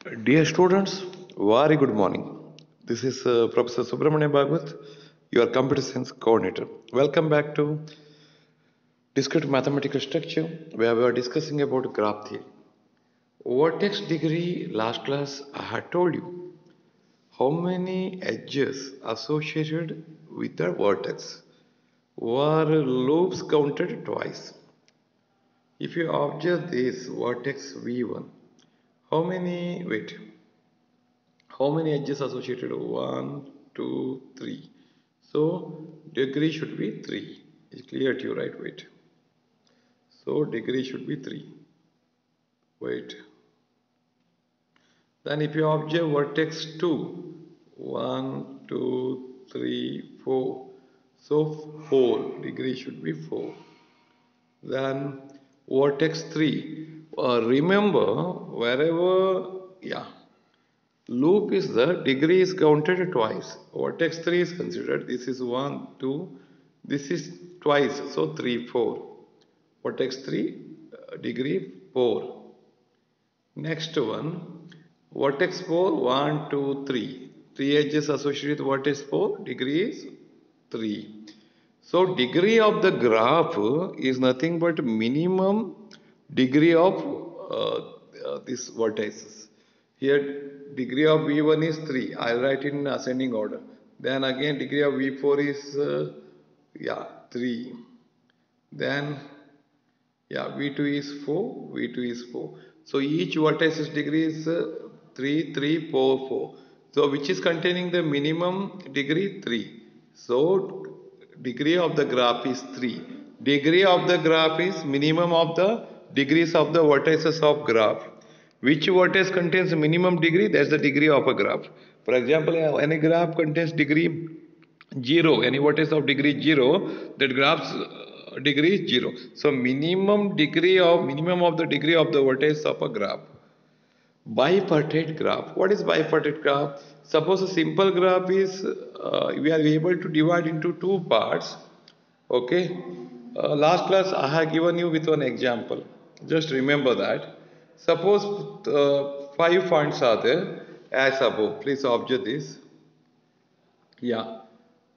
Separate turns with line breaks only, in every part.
Dear students, very good morning. This is Professor Subramania Bhagwat, your computer science coordinator. Welcome back to discrete mathematical structure, where we are discussing about graph theory. Vertex degree, last class I had told you how many edges associated with the vertex were loops counted twice. If you observe this vertex V1, how many edges associated? 1, 2, 3. So degree should be 3. It's clear to you, right? Wait. So degree should be 3. Wait. Then if you observe vertex 2, 1, 2, 3, 4. So 4. Degree should be 4. Then vertex 3. Remember, loop is the degree is counted twice. Vertex 3 is considered. This is 1, 2. This is twice. So 3, 4. Vertex 3, degree 4. Next one. Vertex 4, 1, 2, 3. 3 edges associated with vertex 4. Degree is 3. So degree of the graph is nothing but minimum degree of this vertices. Here degree of V1 is 3. I'll write in ascending order. Then again degree of V4 is 3. Then V2 is 4. V2 is 4. So each vertex degree is 3, 3, 4, 4. So which is containing the minimum degree 3. So degree of the graph is 3. Degree of the graph is minimum of the degrees of the vertices of graph. Which vertex contains minimum degree? That's the degree of a graph. For example, any graph contains degree 0. Any vertex of degree 0, that graph's degree is 0. So minimum of the degree of the vertex of a graph. Bipartite graph. What is bipartite graph? Suppose a simple graph is we are able to divide into two parts. Okay. Last class I have given you with one example. Just remember that. Suppose 5 points are there as above. Please observe this. Yeah.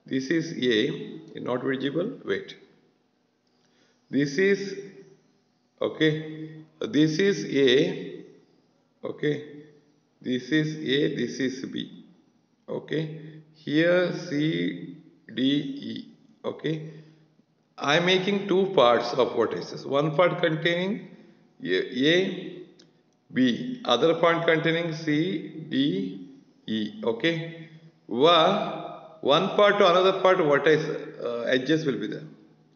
This is A. Not visible. Wait. This is okay. This is A. Okay. This is A. This is B. Okay. Here C, D, E. Okay. I am making two parts of vertices. One part containing A, B. Other part containing C, D, E. Okay. One part to another part vertex edges will be there.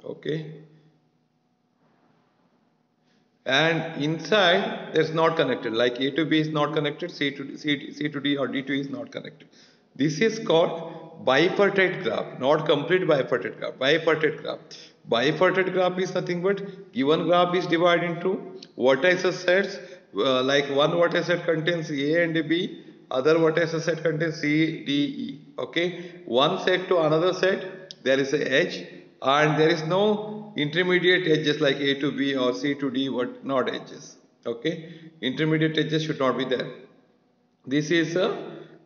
Okay. And inside there's not connected, like A to B is not connected, C to D or D to E is not connected. This is called bipartite graph, not complete bipartite graph. Bipartite graph is nothing but given graph is divided into vertices sets, like one vertex set contains A and B, other vertex set contains C, D, E. Okay, one set to another set there is a edge, and there is no intermediate edges like A to B or C to D, what not edges. Okay, intermediate edges should not be there. This is a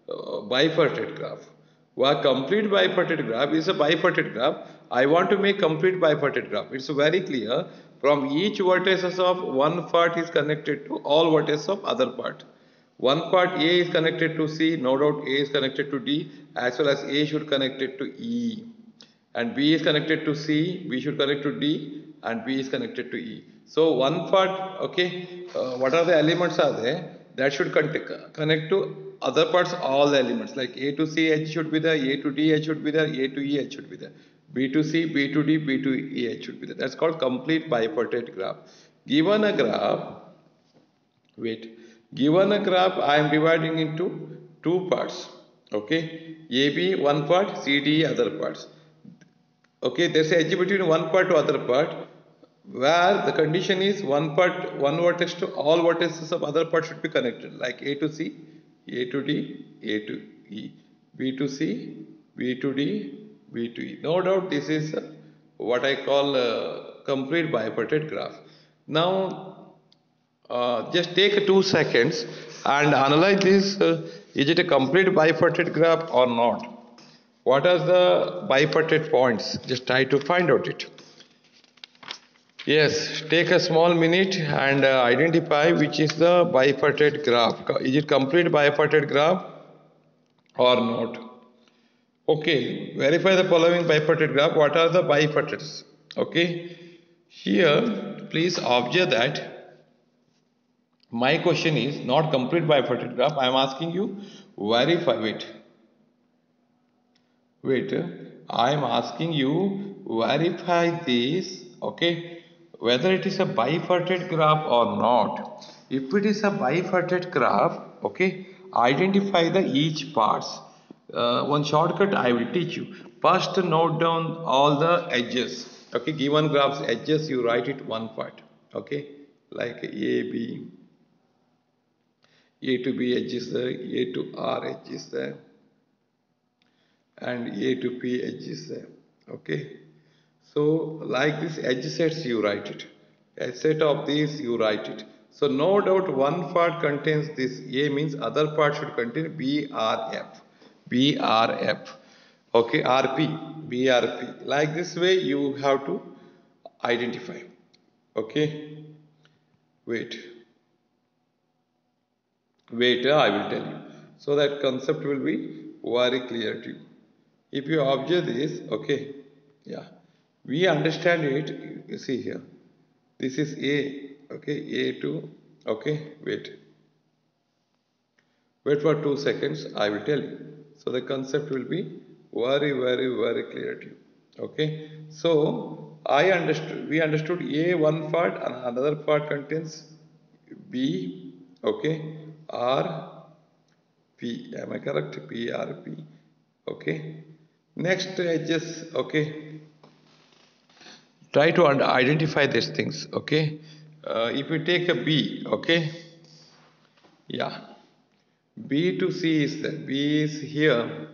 bipartite graph. A complete bipartite graph is a bipartite graph. I want to make complete bipartite graph. It's very clear. From each vertices of one part is connected to all vertices of other part. One part A is connected to C, no doubt A is connected to D, as well as A should connected to E. And B is connected to C, B should connect to D, and B is connected to E. So one part, okay, what are the elements are there? That should connect to other parts, all the elements, like A to C edge should be there, A to D edge should be there, A to E edge should be there, B to C, B to D, B to E edge should be there. That's called complete bipartite graph. Given a graph, given a graph, I am dividing into two parts. Okay, AB one part, CD other parts. Okay, there's edge between one part to other part, where the condition is one vertex to all vertices of other part should be connected, like A to C, A to D, A to E, B to C, B to D, B to E. No doubt this is what I call a complete bipartite graph. Now just take 2 seconds and analyze this. Is it a complete bipartite graph or not? What are the bipartite points? Just try to find out it. Yes, take a small minute and identify which is the bipartite graph. Is it complete bipartite graph or not? Okay, verify the following bipartite graph. What are the bipartites? Okay, here please observe that my question is not complete bipartite graph. I am asking you verify it. Wait, I am asking you verify this, okay, whether it is a bipartite graph or not. If it is a bipartite graph, okay, identify the each parts. One shortcut I will teach you. First, note down all the edges. Okay, given graph's edges, you write it one part. Okay, like A to B edge is there, A to R edge is there, and A to P edge is there. Okay, so like this edge sets you write it. A set of these you write it. So no doubt one part contains this. A means other part should contain B R F. B R F. Okay, R P. B R P. Like this way you have to identify. Okay, wait. Wait, I will tell you. So that concept will be very clear to you. If you observe this, okay, yeah, we understand it. You see here, this is A, okay, A2, okay, wait for 2 seconds, I will tell you. So the concept will be very clear to you, okay. So we understood A one part and another part contains B, okay, R, P, am I correct? P, R, P, okay. Next edges, okay. Try to identify these things, okay. If you take a B, okay, yeah, B to C is there. B is here,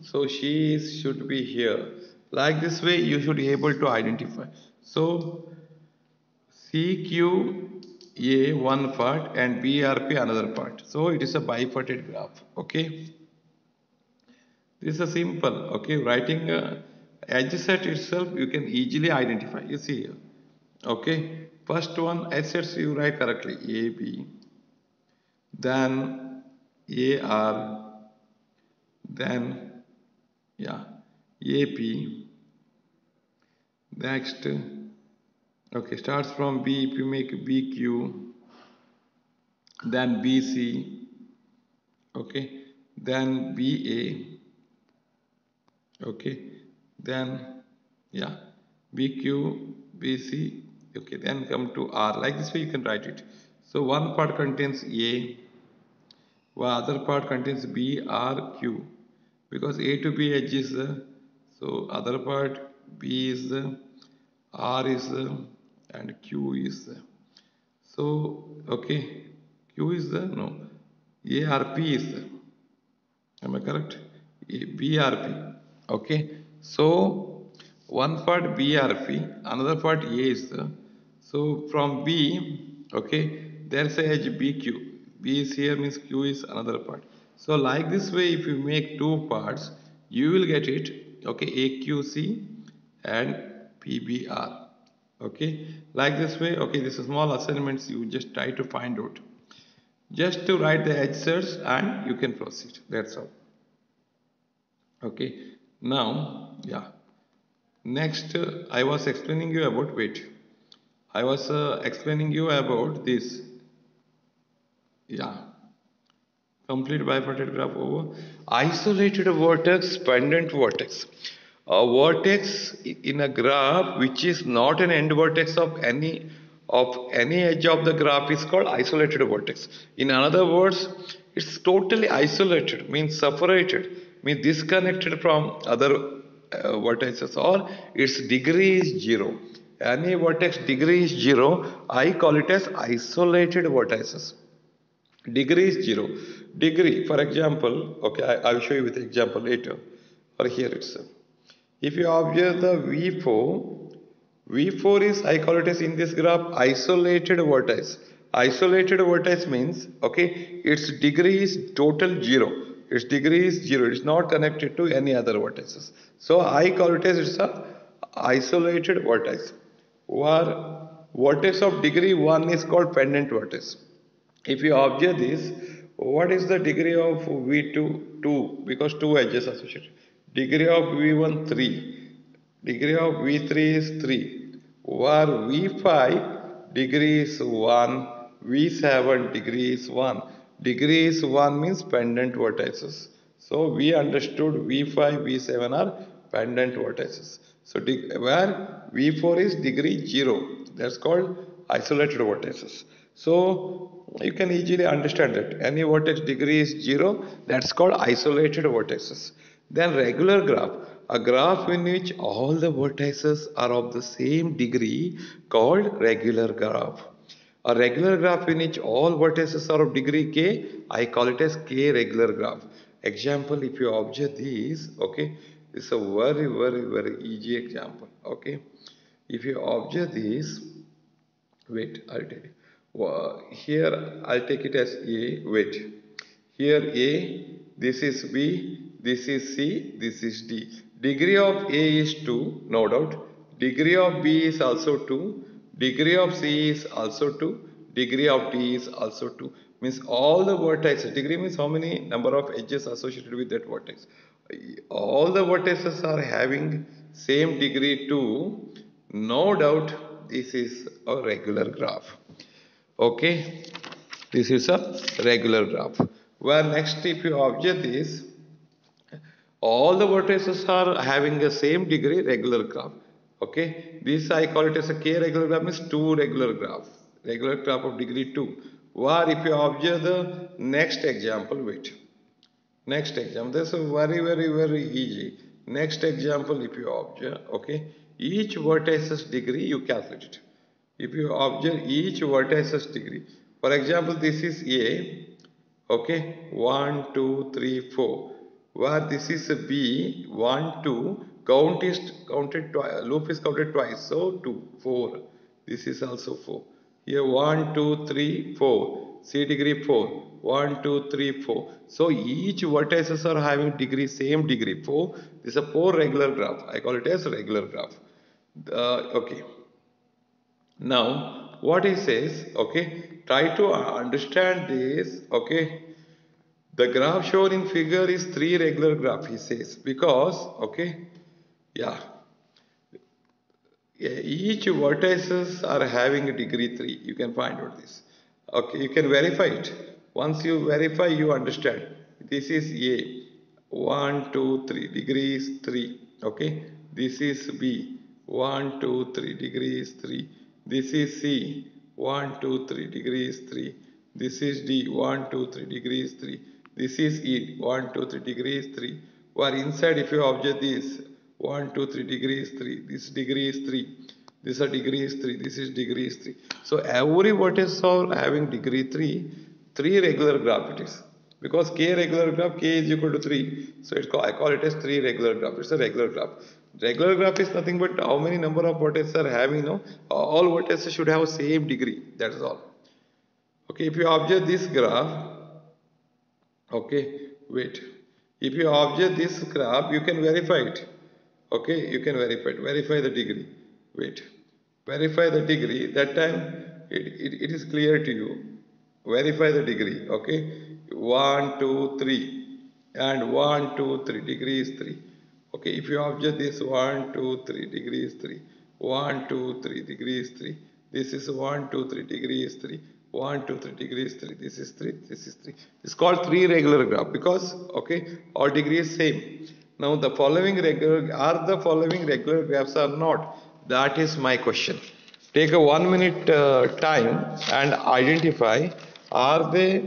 so she should be here. Like this way, you should be able to identify. So CQA one part and BRP another part. So it is a bipartite graph, okay. This is a simple, okay, writing edge set itself you can easily identify. You see here, okay. First one edge sets you write correctly, AB, then AR, then yeah, AP. Next, okay, starts from B. If you make BQ, then BC, okay, then BA. Okay, then yeah, BQ, BC, okay, then come to R. Like this way you can write it. So one part contains A, while other part contains B, R, Q. Because A to B edge is the, so other part B is the, R is the, and Q is the. So okay, Q is the, no, ARP is the, am I correct? BRP. Okay. So one part BRP, another part A is the. So from B, okay, there's a edge BQ. B is here means Q is another part. So like this way, if you make two parts, you will get it. Okay, AQC and PBR. Okay, like this way. Okay, this is small assignments. You just try to find out. Just to write the edge sets and you can proceed. That's all. Okay, now yeah, next I was explaining you about, wait, I was explaining you about this, yeah, complete bipartite graph over isolated vertex, pendant vertex. A vertex in a graph which is not an end vertex of any edge of the graph is called isolated vertex. In other words, it's totally isolated, means separated, means disconnected from other vertices, or its degree is 0. Any vertex degree is 0, I call it as isolated vertices. Degree is 0. Degree, for example, okay, I will show you with example later, or here itself. If you observe the V4, V4 is, I call it as in this graph, isolated vertex. Isolated vertex means, okay, its degree is total 0. Its degree is 0. It's not connected to any other vertices. So I call it as it's a isolated vertex. Where vertex of degree 1 is called pendant vertex. If you observe this, what is the degree of V2? 2, because two edges associated. Degree of V1 3. Degree of V3 is 3. Where V5 degree is 1, V7 degree is 1. Degree is 1 means pendant vertices. So we understood V5, V7 are pendant vertices. So where V4 is degree 0, that's called isolated vertices. So you can easily understand that any vertex degree is 0, that's called isolated vertices. Then regular graph, a graph in which all the vertices are of the same degree called regular graph. A regular graph in which all vertices are of degree k, I call it as k regular graph. Example, if you observe this, okay, this is a very easy example, okay. If you observe this, wait, I'll tell you. Here I'll take it as A, wait. Here A, this is B, this is C, this is D. Degree of A is 2, no doubt. Degree of B is also 2. Degree of C is also 2. Degree of D is also 2. Means all the vertices, degree means how many number of edges associated with that vertex. All the vertices are having same degree 2. No doubt this is a regular graph. Okay, this is a regular graph. Where next, if you observe this, all the vertices are having the same degree regular graph. Okay, this I call it as a k regular graph means 2 regular graph of degree 2. Where if you observe the next example, wait. Next example, this is very easy. Next example, if you observe, okay, each vertice's degree you calculate it. If you observe each vertice's degree, for example, this is A, okay, 1, 2, 3, 4. Where this is a B, 1, 2, count is counted twice, loop is counted twice, so 2, 4. This is also 4. Here 1, 2, 3, 4. C degree 4. 1, 2, 3, 4. So each vertices are having degree, same degree 4. This is a 4 regular graph. I call it as regular graph. Okay. Now, what he says, okay, try to understand this, okay. The graph shown in figure is 3 regular graph, he says, because, okay, yeah, each vertices are having a degree 3. You can find out this. Okay, you can verify it. Once you verify, you understand. This is A. 1, 2, 3. Degree is 3. Okay. This is B. 1, 2, 3. Degree is 3. This is C. 1, 2, 3. Degree is 3. This is D. 1, 2, 3. Degree is 3. This is E. 1, 2, 3. Degree is 3. Where inside, if you observe this, 1, 2, 3 degree is 3. This degree is 3. This degree is 3. This is degree is 3. So every vertex are having degree 3. 3 regular graph it is. Because k regular graph, k is equal to 3. So I call it as 3 regular graph. It's a regular graph. Regular graph is nothing but how many number of vertices are having, no? All vertices should have same degree. That is all. Okay, if you observe this graph, okay, wait. If you observe this graph, you can verify it. Okay, you can verify it. Verify the degree. Wait. Verify the degree. That time it is clear to you. Verify the degree. Okay. 1, 2, 3. And 1, 2, 3. Degree is 3. Okay. If you observe this 1, 2, 3. Degree is 3. 1, 2, 3. Degree is 3. This is 1, 2, 3. Degree is 3. 1, 2, 3 degree is 3. This is 3. This is 3. It's called 3 regular graph because, okay, all degree is same. Now the following regular graphs or not? That is my question. Take a 1 minute time and identify, are they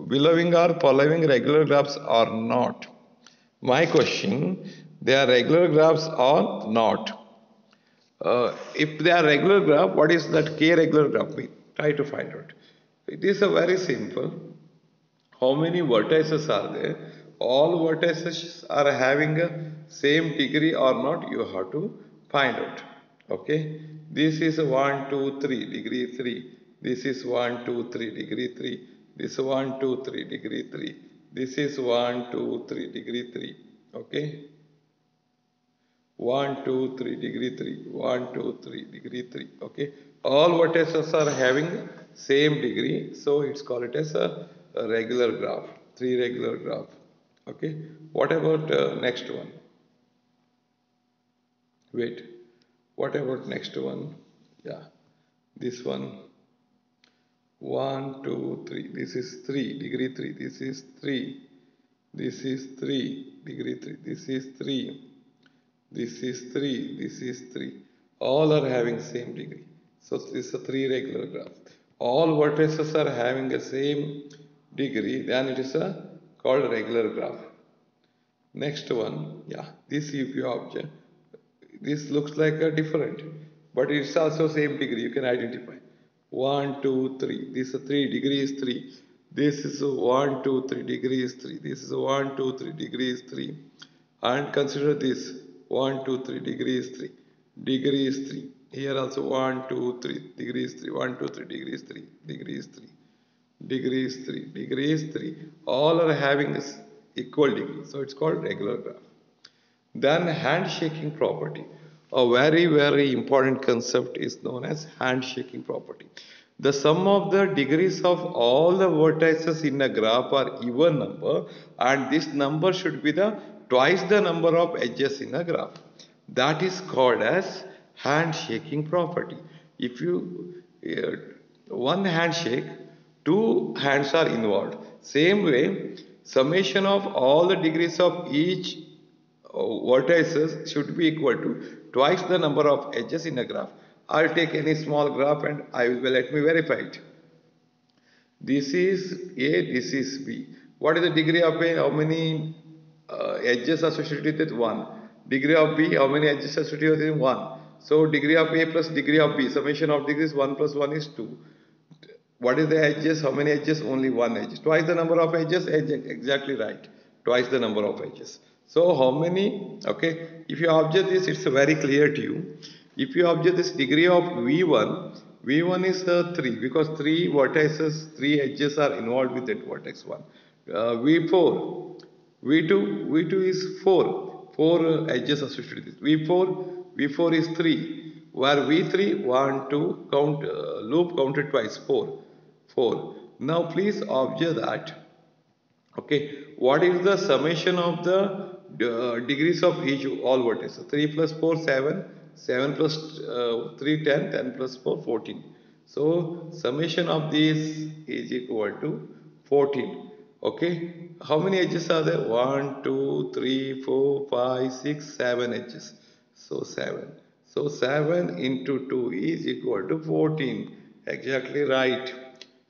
belonging or following regular graphs or not? My question, they are regular graphs or not? If they are regular graph, what is that k regular graph mean? Try to find out. It is a very simple. How many vertices are there? All vertices are having a same degree or not, you have to find out. Okay, this is 1, 2, 3 degree 3. This is 1, 2, 3, degree 3. This 1, 2, 3, degree 3. This is 1, 2, 3, degree 3. Okay. 1, 2, 3, degree 3. 1, 2, 3, degree 3. Okay. All vertices are having same degree. So it's called it as a regular graph. Three regular graph. Okay. What about next one? Wait. What about next one? Yeah. This one. 1, 2, 3. This is 3, degree 3. This is 3. This is 3, degree 3. This is 3. This is 3. This is 3. All are having same degree. So this is a three regular graph. All vertices are having the same degree. Then it is a called regular graph. Next one, yeah, this UP object. This looks like a different, but it's also same degree. You can identify. 1, 2, 3. This is 3 degrees 3. This is 1, 2, 3 degrees 3. This is 1, 2, 3 degrees 3. And consider this 1, 2, 3 degrees 3. Degrees 3. Here also 1, 2, 3 degrees 3. 1, 2, 3 degrees 3. Degrees 3. Degrees 3. Degrees 3. All are having this equal degree. So it's called regular graph. Then handshaking property. A very, very important concept is known as handshaking property. The sum of the degrees of all the vertices in a graph are even number, and this number should be the twice the number of edges in a graph. That is called as handshaking property. If you one handshake, two hands are involved. Same way, summation of all the degrees of each vertices should be equal to twice the number of edges in a graph. I'll take any small graph and I will let me verify it. This is A, this is B. What is the degree of A? How many edges associated with 1? Degree of B, how many edges associated with 1? So degree of A plus degree of B, summation of degrees 1 plus 1 is 2. What is the edges? How many edges? Only one edge. Twice the number of edges? Exactly right. Twice the number of edges. So how many? Okay. If you observe this, it's very clear to you. If you observe this degree of V1, V1 is 3 because 3 vertices, 3 edges are involved with that vertex 1. V4, V2 is 4. 4 edges associated with this. V4 is 3. Where V3, 1, 2, count, loop counted twice, 4. 4. Now please observe that. Okay, what is the summation of the degrees of each all vertices? 3 plus 4, 7. 7 plus 3, 10. 10 plus 4, 14. So summation of these is equal to 14. Okay, how many edges are there? 1, 2, 3, 4, 5, 6, 7 edges. So 7. So 7 into 2 is equal to 14. Exactly right.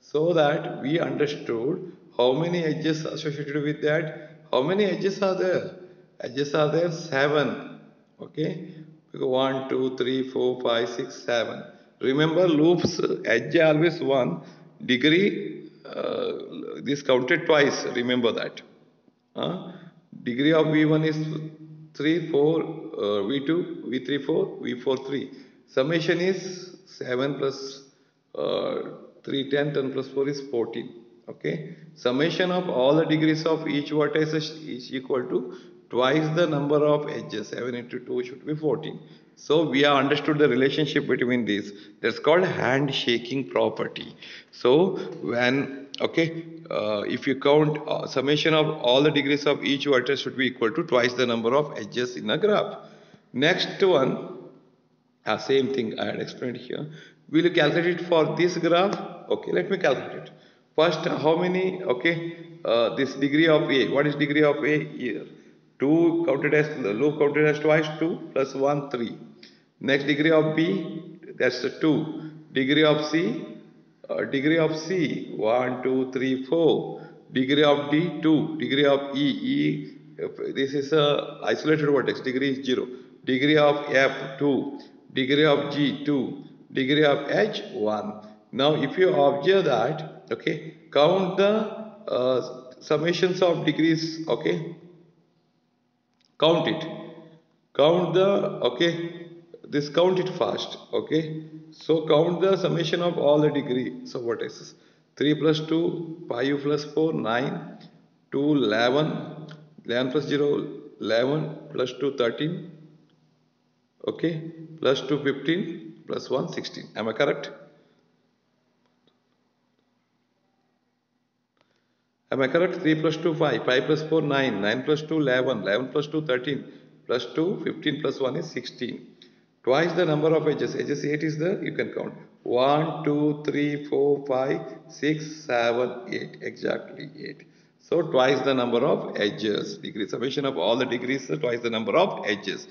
So that we understood how many edges associated with that. How many edges are there? Edges are there 7. Okay. 1, 2, 3, 4, 5, 6, 7. Remember loops edge always 1. Degree this counted twice. Remember that. Degree of V1 is 3, 4, V2, V3, 4, V4, 3. Summation is 7 plus 3, 10, 10 plus 4 is 14. Okay. Summation of all the degrees of each vertex is equal to twice the number of edges. 7 into 2 should be 14. So we have understood the relationship between these. That's called handshaking property. So when okay, if you count summation of all the degrees of each vertex should be equal to twice the number of edges in a graph. Next one, same thing I had explained here. Will you calculate it for this graph? Okay, let me calculate it. First, how many? Okay, this degree of A. What is degree of A here? 2 counted as the loop counted as twice 2 plus 1 3. Next degree of B, that's the 2. Degree of C 1 2 3 4. Degree of D 2. Degree of E this is a isolated vertex. Degree is 0. Degree of F 2. Degree of G 2. Degree of H 1. Now if you observe that, okay, count the summations of degrees, okay, count it, count the, okay, this count it fast. Okay, so count the summation of all the degree. So what is this? 3 plus 2 5 plus 4 9 2 11 11 plus 0 11 plus 2 13. Okay, plus 2 15 plus 1 16. Am I correct? Am I correct? 3 plus 2 5 5 plus 4 9 9 plus 2 11 11 plus 2 13 plus 2 15 plus 1 is 16. Twice the number of edges. Edges 8 is there, you can count. 1 2 3 4 5 6 7 8. Exactly 8. So twice the number of edges. Degree summation of all the degrees, twice the number of edges.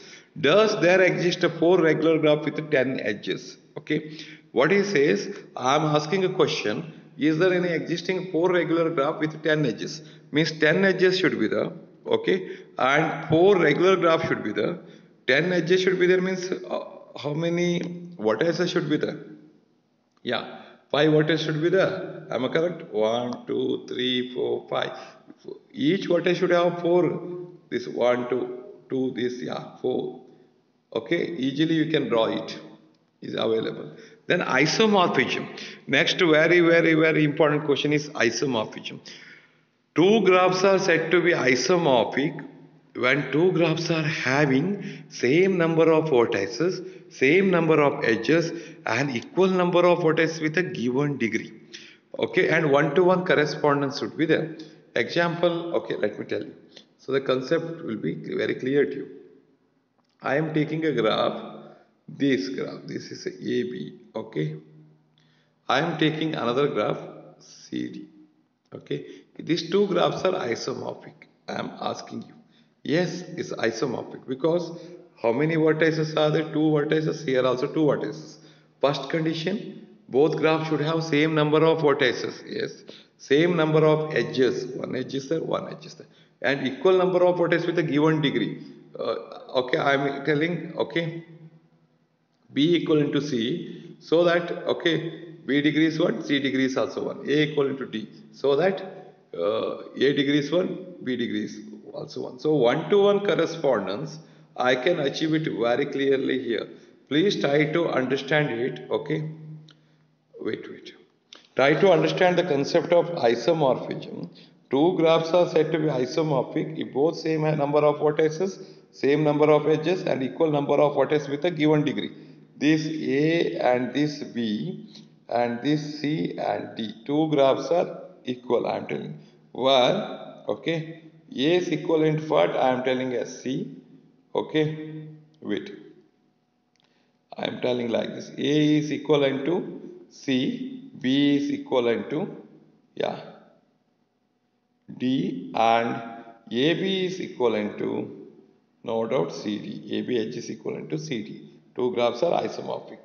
Does there exist a 4 regular graph with 10 edges? Okay. What he says, I am asking a question. Is there any existing 4 regular graph with 10 edges? Means 10 edges should be there. Okay. And 4 regular graph should be there. 10 edges should be there means how many vertices should be there? Yeah, 5 vertices should be there. Am I correct? 1, 2, 3, 4, 5. Each vertex should have 4. This 1, 2, 2, this, yeah, 4. Okay, easily you can draw it. Is available. Then isomorphism. Next very important question is isomorphism. Two graphs are said to be isomorphic when two graphs are having same number of vertices, same number of edges and equal number of vertices with a given degree. Okay, and one-to-one correspondence should be there. Example, okay, let me tell you. So the concept will be very clear to you. I am taking a graph, this is a AB, okay. I am taking another graph, CD, okay. These two graphs are isomorphic. I am asking you. Yes, it's isomorphic because how many vertices are there? 2 vertices, here also 2 vertices. First condition, both graphs should have same number of vertices. Yes, same number of edges. One edge is there, one edge is there. And equal number of vertices with a given degree. Okay, I am telling, okay, B equivalent to C, so that, okay, B degree is 1, C degree is also 1, A equivalent to D, so that A degree is 1, B degree is also 1. So one-to-one correspondence, I can achieve it very clearly here. Please try to understand it, okay. Wait. Try to understand the concept of isomorphism. Two graphs are said to be isomorphic if both same number of vertices, same number of edges and equal number of vertices with a given degree. This A and this B and this C and D. Two graphs are equal, I am telling. One, okay, A is equivalent to what? I am telling as C. Okay, wait. I am telling like this. A is equivalent to C, B is equivalent to, yeah, D, and AB is equivalent to, no doubt, CD. AB edge is equivalent to CD. Two graphs are isomorphic.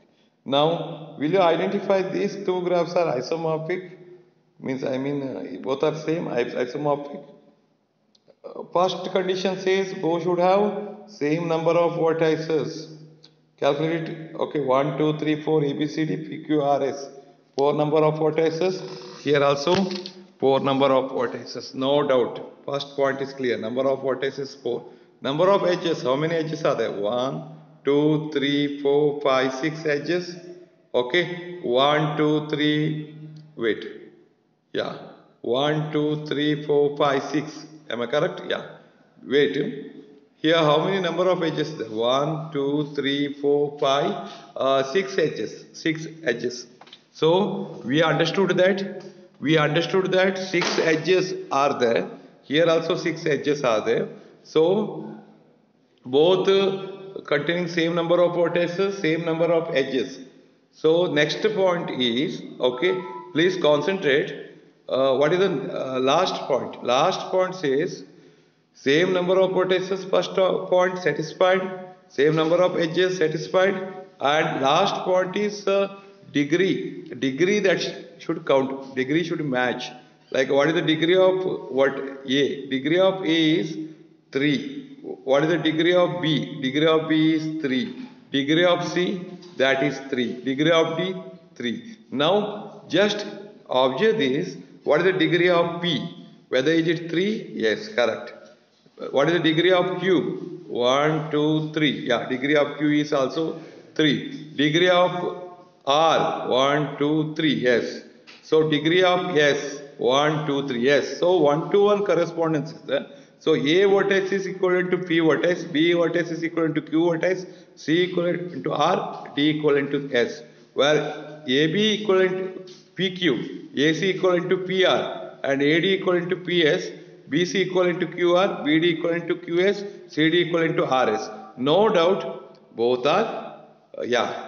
Now, will you identify these two graphs are isomorphic? Means, both are same, isomorphic. First condition says both should have same number of vertices. Calculate it. Okay, 1, 2, 3, 4, A, B, C, D, P, Q, R, S. 4 number of vertices. Here also 4 number of vertices. No doubt. First point is clear. Number of vertices 4. Number of edges. How many edges are there? 1, 2, 3, 4, 5, 6 edges. Okay. 1, 2, 3. Wait. Yeah. 1, 2, 3, 4, 5, 6. Am I correct? Yeah. Wait. Here, how many number of edges? 1, 2, 3, 4, 5, 6 edges. 6 edges. So we understood that. 6 edges are there. Here also 6 edges are there. So both containing same number of vertices, same number of edges. So next point is, okay, please concentrate. What is the last point? Last point says same number of vertices, first point satisfied, same number of edges satisfied, and last point is degree. Degree that should count, degree should match. Like what is the degree of what? A. Degree of A is 3. What is the degree of B? Degree of B is 3. Degree of C, that is 3. Degree of D, 3. Now just observe this. What is the degree of P? Whether is it 3? Yes, correct. What is the degree of Q? 1, 2, 3. Yeah, degree of Q is also 3. Degree of R, 1, 2, 3, yes. So degree of S, 1, 2, 3, yes. So 1 to 1 correspondence is there. So A vertex is equivalent to P vertex, B vertex is equivalent to Q vertex, C equivalent to R, D equivalent to S. Where AB equivalent to PQ, AC equivalent to PR, and AD equivalent to PS, BC equivalent to QR, BD equivalent to QS, CD equivalent to RS. No doubt, both are, yeah.